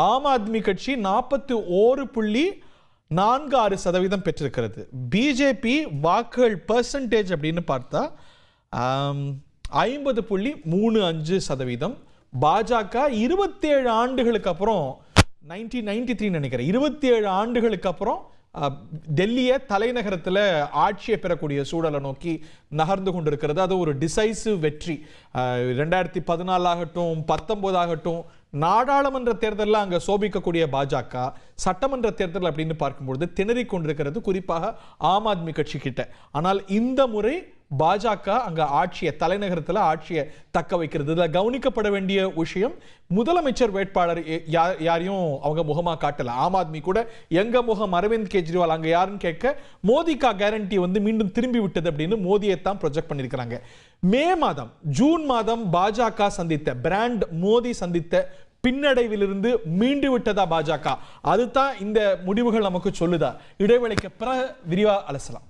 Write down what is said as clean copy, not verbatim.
ஆம் ஆத்மி கட்சி 41.46% பெற்றிருக்கிறது. பிஜேபி வாக்குகள் பெர்சன்டேஜ் அப்படின்னு பார்த்தா 50.35%. பாஜக 27 ஆண்டுகளுக்கு அப்புறம் 1993 நினைக்கிறேன் 27 ஆண்டுகளுக்கு அப்புறம் டெல்லியை தலைநகரத்தில் ஆட்சியை பெறக்கூடிய சூழலை நோக்கி நகர்ந்து கொண்டிருக்கிறது. அது ஒரு டிசைசிவ் வெற்றி. 2014 ஆகட்டும் 19 ஆகட்டும் நாடாளுமன்ற தேர்தலில் அங்கே சோபிக்கக்கூடிய பாஜக சட்டமன்ற தேர்தல் அப்படின்னு பார்க்கும்பொழுது திணறிக் கொண்டிருக்கிறது, குறிப்பாக ஆம் ஆத்மி கட்சி கிட்ட. ஆனால் இந்த முறை பாஜக அங்க ஆட்சியை தலைநகரத்தில் ஆட்சியை தக்க வைக்கிறது. இதில் கவனிக்கப்பட வேண்டிய விஷயம், முதலமைச்சர் வேட்பாளர் யாரையும் அவங்க முகமா காட்டல. ஆம் ஆத்மி கூட எங்க முகம் அரவிந்த் கெஜ்ரிவால், அங்க யாருன்னு கேட்க மோதிகா கேரண்டி மீண்டும் திரும்பி விட்டது அப்படின்னு மோதியை தான் ப்ரொஜெக்ட் பண்ணியிருக்கிறாங்க. ஜூன் மாதம் பாஜக சந்தித்த பிராண்ட் மோடி சந்தித்த பின்னடைவிலிருந்து மீண்டு விட்டதா பாஜக? அதுதான் இந்த முடிவுகள் நமக்கு சொல்லுதா? இடைவேளைக்கு பிறகு விரிவா அலசலாம்.